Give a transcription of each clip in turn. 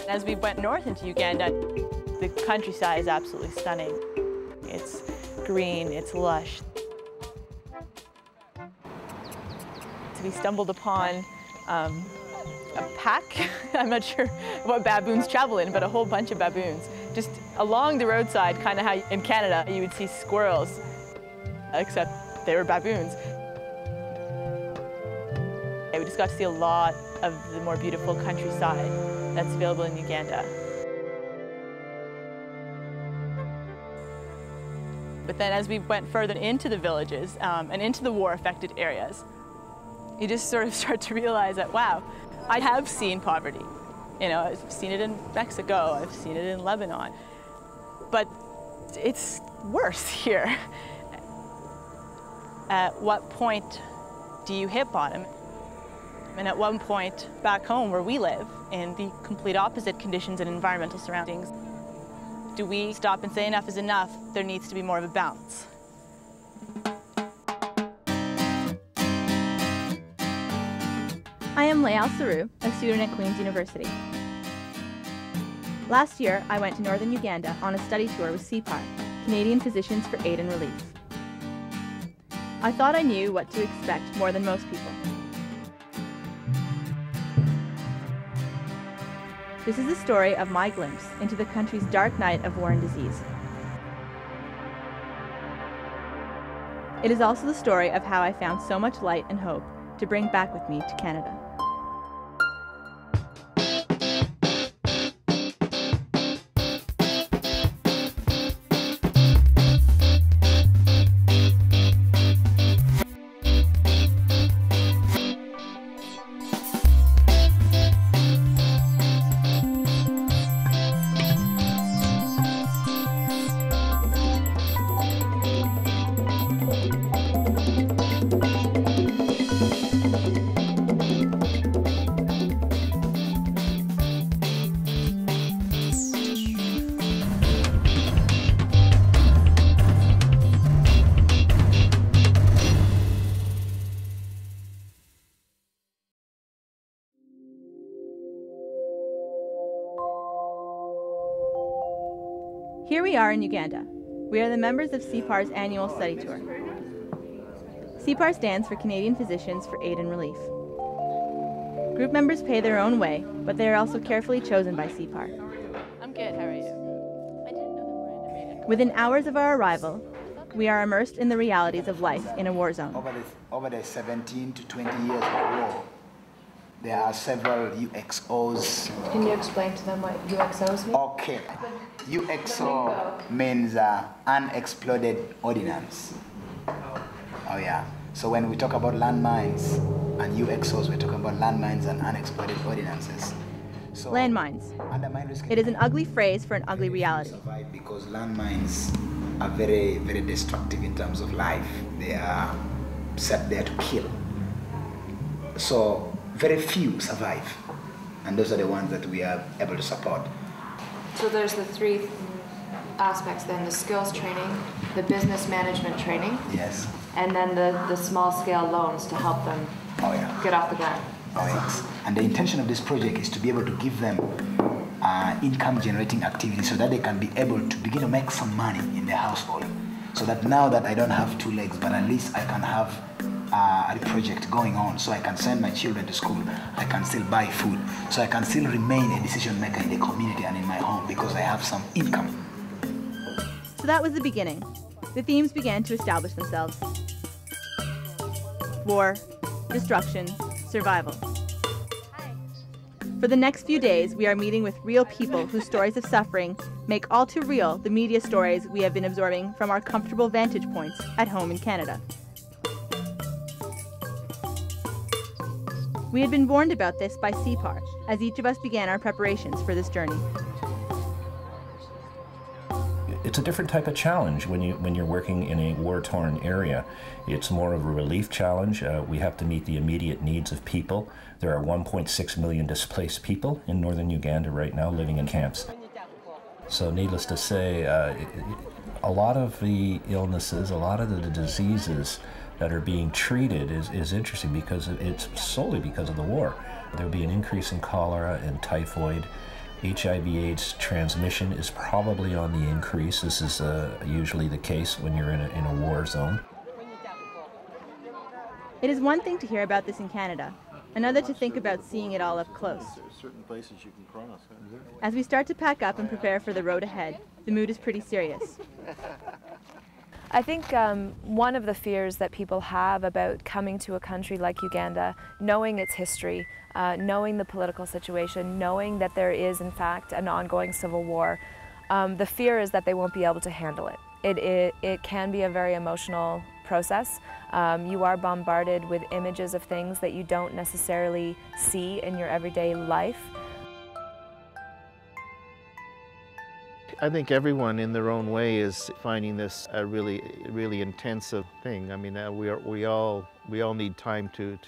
As we went north into Uganda, the countryside is absolutely stunning. It's green, it's lush. We stumbled upon a pack. I'm not sure what baboons travel in, but a whole bunch of baboons. Just along the roadside, kind of how in Canada you would see squirrels, except they were baboons. We just got to see a lot of the more beautiful countryside that's available in Uganda. But then as we went further into the villages and into the war-affected areas, you just sort of start to realize that, wow, I have seen poverty. You know, I've seen it in Mexico, I've seen it in Lebanon, but it's worse here. At what point do you hit bottom? And at one point back home where we live, in the complete opposite conditions and environmental surroundings, do we stop and say enough is enough? There needs to be more of a balance. I am Layal Saru, a student at Queen's University. Last year, I went to northern Uganda on a study tour with CPAR, Canadian Physicians for Aid and Relief. I thought I knew what to expect more than most people. This is the story of my glimpse into the country's dark night of war and disease. It is also the story of how I found so much light and hope to bring back with me to Canada. Here we are in Uganda. We are the members of CPAR's annual study tour. CPAR stands for Canadian Physicians for Aid and Relief. Group members pay their own way, but they are also carefully chosen by CPAR. I'm good, how are you? I didn't know that we're in. Within hours of our arrival, we are immersed in the realities of life in a war zone. Over the 17 to 20 years of war, there are several UXOs. Can you explain to them what UXOs mean? Okay. UXO means unexploded ordnance. Oh yeah. So when we talk about landmines and UXOs, we're talking about landmines and unexploded ordnances. So landmines. It is an ugly phrase for an ugly reality. Because landmines are very, very destructive in terms of life. They are set there to kill. So very few survive, and those are the ones that we are able to support. So there's the three aspects then, the skills training, the business management training, yes, and then the small scale loans to help them get off the ground. Oh yes, and the intention of this project is to be able to give them income generating activities so that they can be able to begin to make some money in their household. So that now that I don't have two legs, but at least I can have a project going on, so I can send my children to school, I can still buy food, so I can still remain a decision maker in the community and in my home because I have some income. So that was the beginning. The themes began to establish themselves. War, destruction, survival. For the next few days, we are meeting with real people whose stories of suffering make all too real the media stories we have been absorbing from our comfortable vantage points at home in Canada. We had been warned about this by CPAR as each of us began our preparations for this journey. It's a different type of challenge when you're working in a war-torn area. It's more of a relief challenge. We have to meet the immediate needs of people. There are 1.6 million displaced people in northern Uganda right now living in camps. So needless to say, A lot of the illnesses, a lot of the diseases that are being treated is interesting because it's solely because of the war. There'll be an increase in cholera and typhoid. HIV/AIDS transmission is probably on the increase. This is usually the case when you're in a war zone. It is one thing to hear about this in Canada, another to think about seeing it all up close. Certain places you can cross. As we start to pack up and prepare for the road ahead, the mood is pretty serious. I think one of the fears that people have about coming to a country like Uganda, knowing its history, knowing the political situation, knowing that there is in fact an ongoing civil war, the fear is that they won't be able to handle it. It can be a very emotional process. You are bombarded with images of things that you don't necessarily see in your everyday life. I think everyone in their own way is finding this a really intensive thing. I mean, we all need time to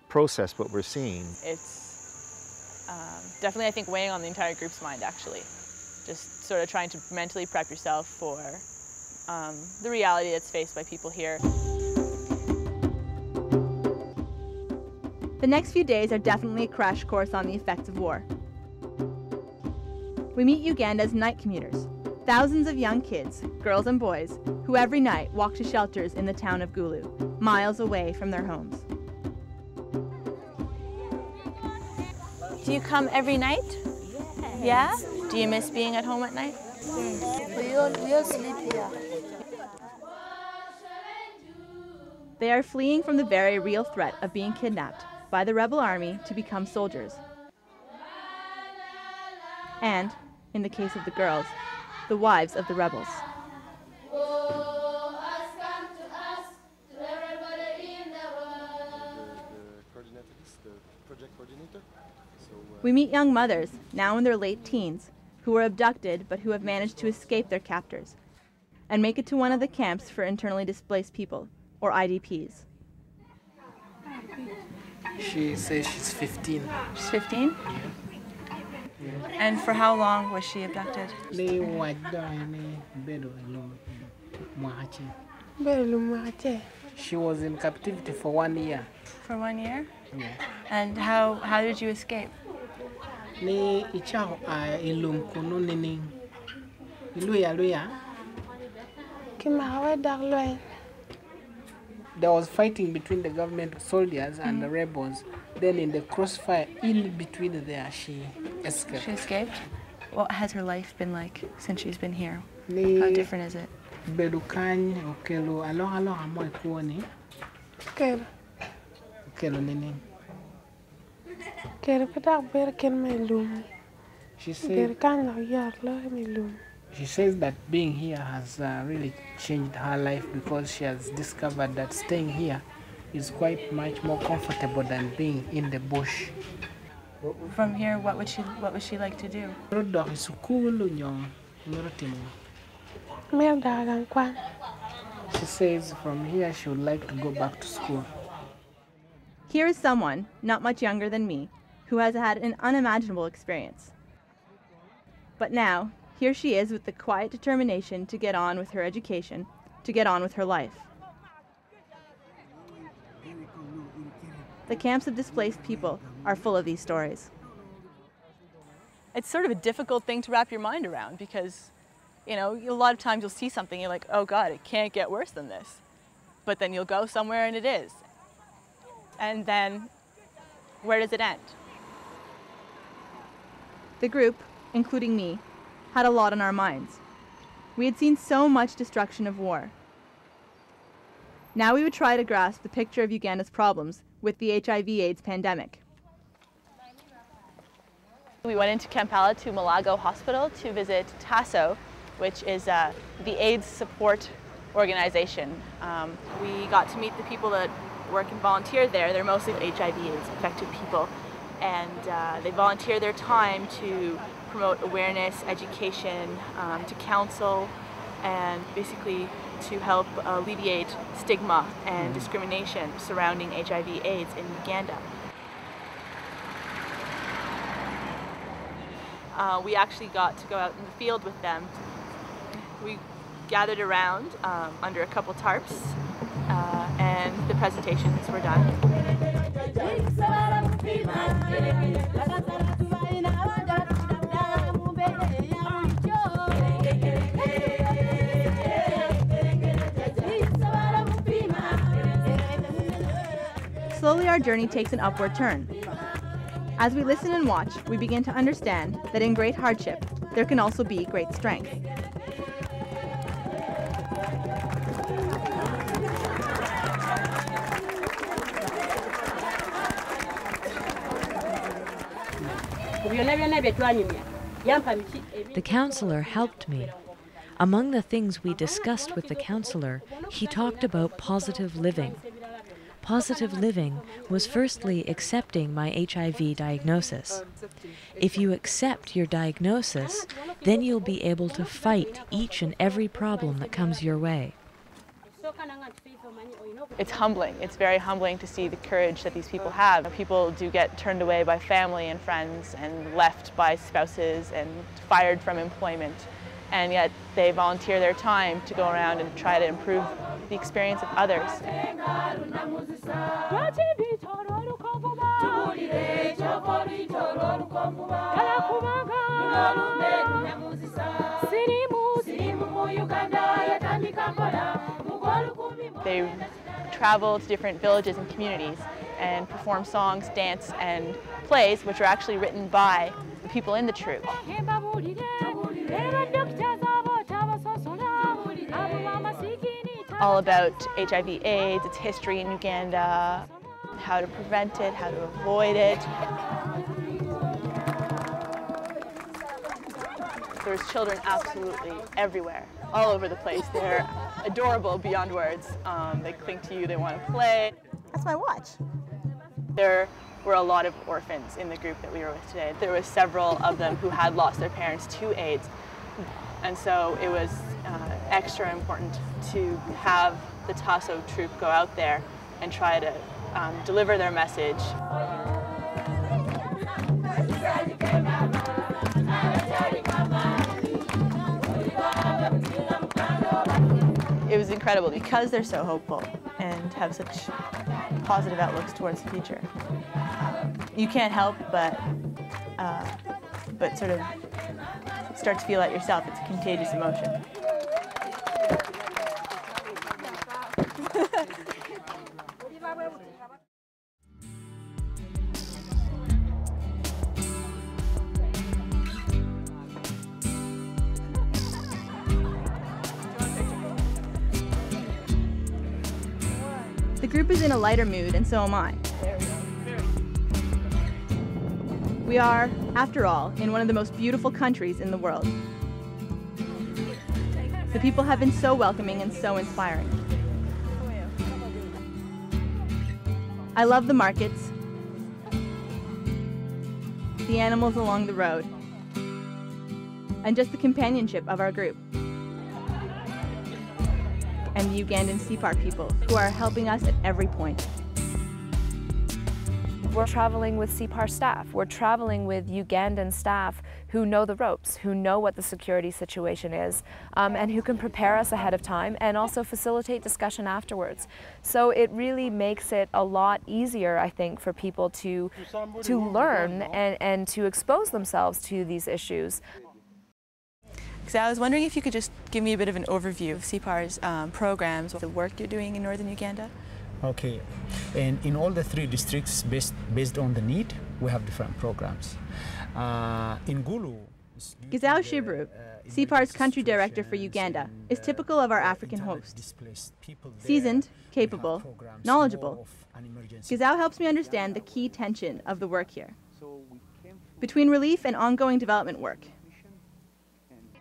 process what we're seeing. It's definitely, I think, weighing on the entire group's mind, actually. Just sort of trying to mentally prep yourself for the reality that's faced by people here. The next few days are definitely a crash course on the effects of war. We meet Uganda's night commuters, thousands of young kids, girls and boys, who every night walk to shelters in the town of Gulu, miles away from their homes. Do you come every night? Yeah? Do you miss being at home at night? We all sleep here. They are fleeing from the very real threat of being kidnapped by the rebel army to become soldiers. And, in the case of the girls, the wives of the rebels. We meet young mothers, now in their late teens, who were abducted but who have managed to escape their captors and make it to one of the camps for internally displaced people, or IDPs. She says she's 15. She's 15? And for how long was she abducted? She was in captivity for 1 year. For 1 year? Yeah. And how did you escape? There was fighting between the government soldiers and the rebels. Then in the crossfire, in between there, she escaped. She escaped? What has her life been like since she's been here? How different is it? She says that being here has really changed her life because she has discovered that staying here is quite much more comfortable than being in the bush. From here, what would she like to do? She says from here she would like to go back to school. Here is someone, not much younger than me, who has had an unimaginable experience. But now, here she is with the quiet determination to get on with her education, to get on with her life. The camps of displaced people are full of these stories. It's sort of a difficult thing to wrap your mind around because, you know, a lot of times you'll see something, you're like, oh God, it can't get worse than this. But then you'll go somewhere and it is. And then, where does it end? The group, including me, had a lot on our minds. We had seen so much destruction of war. Now we would try to grasp the picture of Uganda's problems with the HIV/AIDS pandemic. We went into Kampala to Malago Hospital to visit TASO, which is the AIDS support organization. We got to meet the people that work and volunteer there. They're mostly HIV/AIDS affected people, and they volunteer their time to promote awareness, education, to counsel, and basically to help alleviate stigma and discrimination surrounding HIV/AIDS in Uganda. We actually got to go out in the field with them. we gathered around under a couple tarps and the presentations were done. Slowly our journey takes an upward turn. As we listen and watch, we begin to understand that in great hardship, there can also be great strength. The counselor helped me. Among the things we discussed with the counselor, he talked about positive living. Positive living was firstly accepting my HIV diagnosis. If you accept your diagnosis, then you'll be able to fight each and every problem that comes your way. It's humbling. It's very humbling to see the courage that these people have. People do get turned away by family and friends and left by spouses and fired from employment. And yet they volunteer their time to go around and try to improve the experience of others. They travel to different villages and communities and perform songs, dance, and plays which are actually written by the people in the troupe. All about HIV/AIDS, its history in Uganda, how to prevent it, how to avoid it. There's children absolutely everywhere, all over the place. They're adorable beyond words. They cling to you, they want to play. That's my watch. There were a lot of orphans in the group that we were with today. There were several of them who had lost their parents to AIDS. And so it was extra important to have the Tasso troupe go out there and try to deliver their message. It was incredible because they're so hopeful and have such positive outlooks towards the future. You can't help but sort of start to feel that yourself. It's a contagious emotion. The group is in a lighter mood, and so am I. We are, after all, in one of the most beautiful countries in the world. The people have been so welcoming and so inspiring. I love the markets, the animals along the road, and just the companionship of our group. And the Ugandan CPAR people who are helping us at every point. We're traveling with CPAR staff. We're traveling with Ugandan staff who know the ropes, who know what the security situation is, and who can prepare us ahead of time and also facilitate discussion afterwards. So it really makes it a lot easier, I think, for people to learn and to expose themselves to these issues. So I was wondering if you could just give me a bit of an overview of CPAR's programs, the work you're doing in northern Uganda. Okay, and in all the three districts, based on the need, we have different programs. In Gulu, Gizao Shibru, CPAR's country director for Uganda, is typical of our African host. Seasoned, capable, knowledgeable, Gizao helps me understand the key tension of the work here between relief and ongoing development work.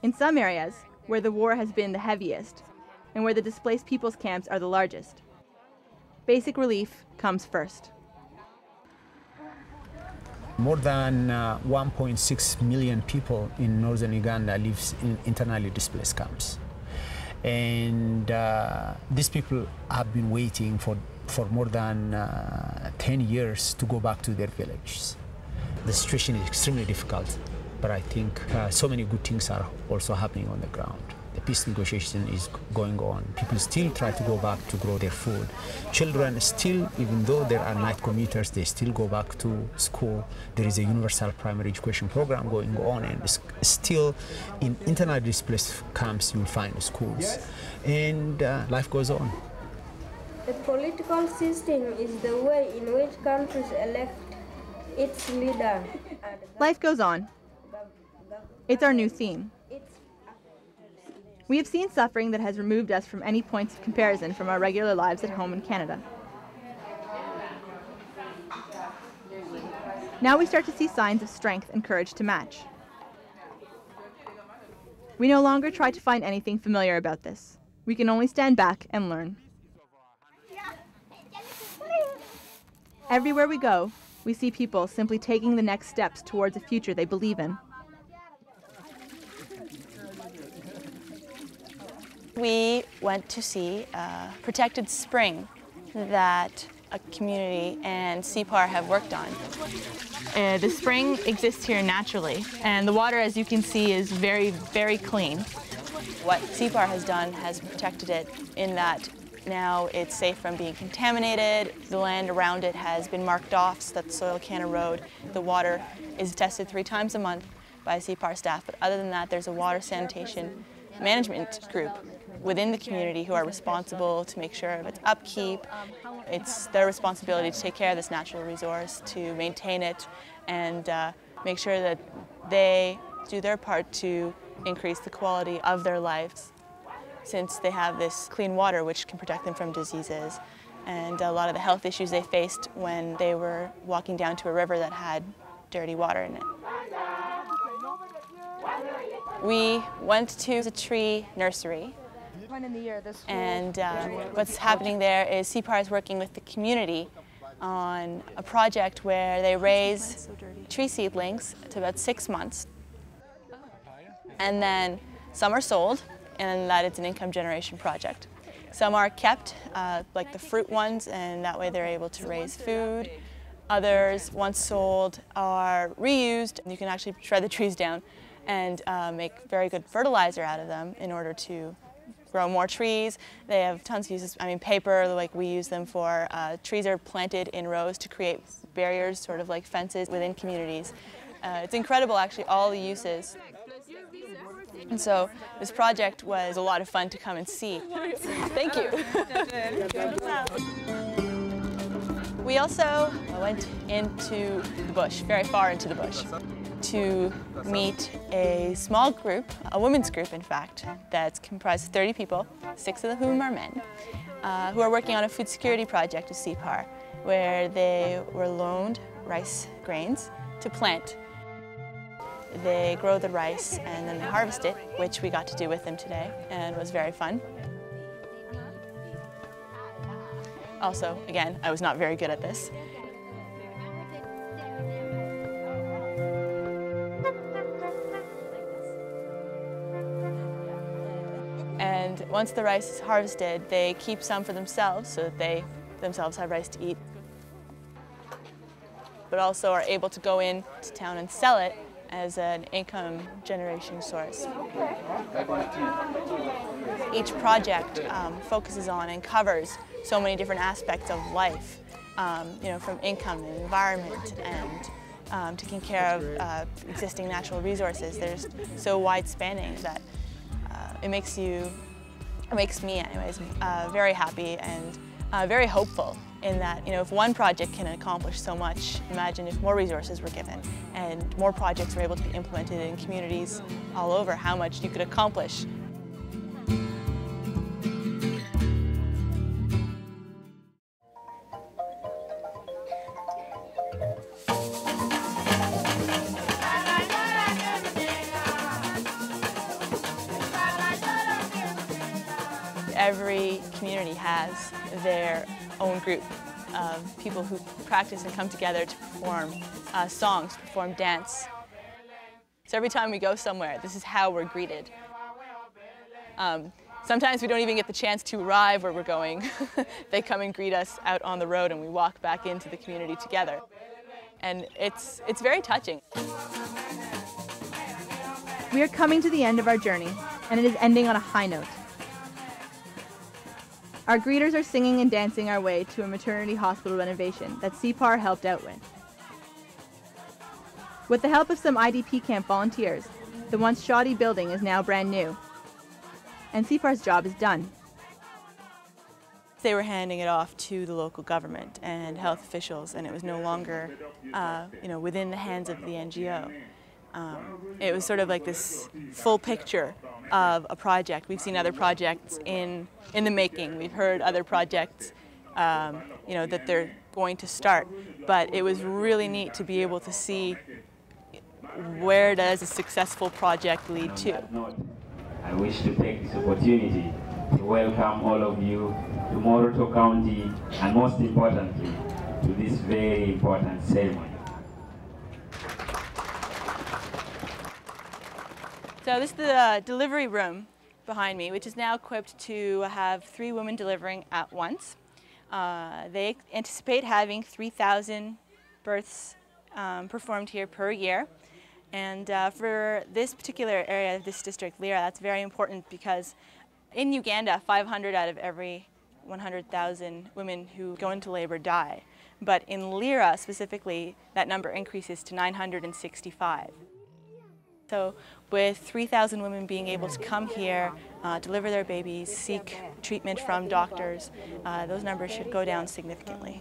In some areas, where the war has been the heaviest and where the displaced people's camps are the largest, basic relief comes first. More than 1.6 million people in northern Uganda live in internally displaced camps. And these people have been waiting for more than 10 years to go back to their villages. The situation is extremely difficult, but I think so many good things are also happening on the ground. The peace negotiation is going on. People still try to go back to grow their food. Children still, even though there are night commuters, they still go back to school. There is a universal primary education program going on, and still in internally displaced camps you will find schools. And life goes on. The political system is the way in which countries elect its leader. Life goes on. It's our new theme. We have seen suffering that has removed us from any points of comparison from our regular lives at home in Canada. Now we start to see signs of strength and courage to match. We no longer try to find anything familiar about this. We can only stand back and learn. Everywhere we go, we see people simply taking the next steps towards a future they believe in. We went to see a protected spring that a community and CPAR have worked on. The spring exists here naturally, and the water, as you can see, is very, very clean. What CPAR has done has protected it in that now it's safe from being contaminated. The land around it has been marked off so that soil can't erode. The water is tested 3 times a month by CPAR staff, but other than that, there's a water sanitation management group within the community who are responsible to make sure of its upkeep. It's their responsibility to take care of this natural resource, to maintain it, and make sure that they do their part to increase the quality of their lives, since they have this clean water which can protect them from diseases and a lot of the health issues they faced when they were walking down to a river that had dirty water in it. We went to the tree nursery, and what's happening there is CPAR is working with the community on a project where they raise tree seedlings to about 6 months, and then some are sold, and that it's an income generation project. Some are kept, like the fruit ones, and that way they're able to raise food. Others, once sold, are reused. You can actually shred the trees down and make very good fertilizer out of them in order to grow more trees. They have tons of uses. I mean, paper, like we use them for. Trees are planted in rows to create barriers, sort of like fences within communities. It's incredible, actually, all the uses. And so this project was a lot of fun to come and see. Thank you. We also went into the bush, very far into the bush, to meet a small group, a women's group in fact, that's comprised of 30 people, 6 of whom are men, who are working on a food security project with CPAR, where they were loaned rice grains to plant. They grow the rice and then they harvest it, which we got to do with them today, and it was very fun. Also, again, I was not very good at this. And once the rice is harvested, they keep some for themselves so that they themselves have rice to eat, but also are able to go into town and sell it as an income generation source. Each project focuses on and covers so many different aspects of life, you know, from income and environment and taking care of existing natural resources. They're so wide-spanning that it makes me anyways, very happy and very hopeful in that, you know, if one project can accomplish so much, imagine if more resources were given and more projects were able to be implemented in communities all over, how much you could accomplish. Every community has their own group of people who practice and come together to perform songs, perform dance. So every time we go somewhere, this is how we're greeted. Sometimes we don't even get the chance to arrive where we're going. They come and greet us out on the road and we walk back into the community together. And it's very touching. We are coming to the end of our journey, and it is ending on a high note. Our greeters are singing and dancing our way to a maternity hospital renovation that CPAR helped out with. With the help of some IDP camp volunteers, the once shoddy building is now brand new, and CPAR's job is done. They were handing it off to the local government and health officials, and it was no longer within the hands of the NGO. It was sort of like this full picture of a project. We've seen other projects in the making. We've heard other projects that they're going to start, but it was really neat to be able to see where does a successful project lead to. I wish to take this opportunity to welcome all of you to Moroto County, and most importantly, to this very important ceremony. So this is the delivery room behind me, which is now equipped to have 3 women delivering at once. They anticipate having 3,000 births performed here per year. And for this particular area, this district, Lira, that's very important because in Uganda, 500 out of every 100,000 women who go into labor die. But in Lira specifically, that number increases to 965. So with 3,000 women being able to come here, deliver their babies, seek treatment from doctors, those numbers should go down significantly.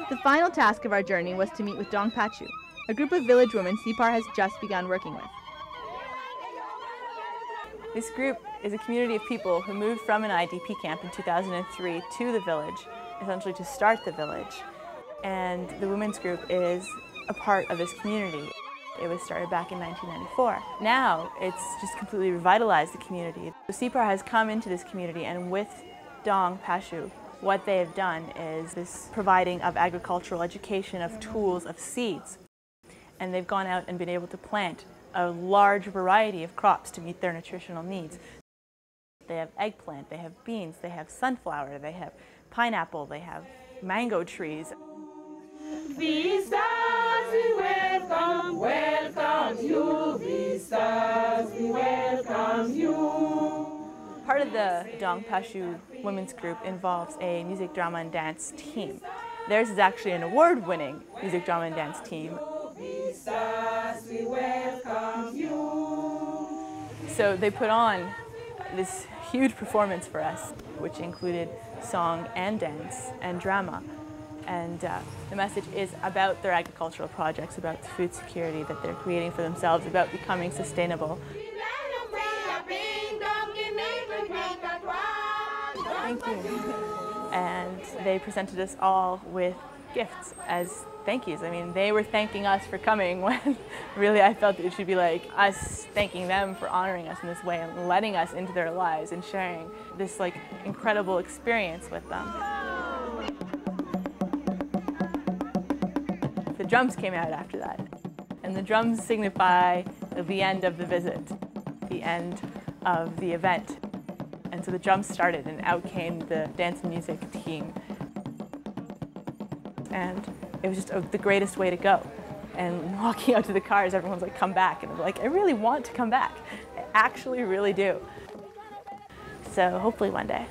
The final task of our journey was to meet with Dong Pachu, a group of village women CPAR has just begun working with. This group is a community of people who moved from an IDP camp in 2003 to the village, essentially to start the village. And the women's group is a part of this community. It was started back in 1994. Now it's just completely revitalized the community. So CPAR has come into this community, and with Dong Pachu, what they have done is this providing of agricultural education, of tools, of seeds. And they've gone out and been able to plant a large variety of crops to meet their nutritional needs. They have eggplant, they have beans, they have sunflower, they have pineapple, they have mango trees. Vistas, we welcome you. Vistas, we welcome you. Part of the Dong Pachu Women's Group involves a music, drama, and dance team. Theirs is actually an award-winning music, drama, and dance team. Vistas, we welcome you. So they put on this huge performance for us, which included song and dance and drama. And the message is about their agricultural projects, about the food security that they're creating for themselves, about becoming sustainable. Thank you. And they presented us all with gifts as thank yous. I mean, they were thanking us for coming when really I felt it should be like us thanking them for honoring us in this way and letting us into their lives and sharing this like incredible experience with them. The drums came out after that, and the drums signify the end of the visit, the end of the event. And so the drums started, and out came the dance and music team. And it was just the greatest way to go. And walking out to the cars, everyone's like, come back. And I'm like, I really want to come back. I actually really do. So hopefully one day.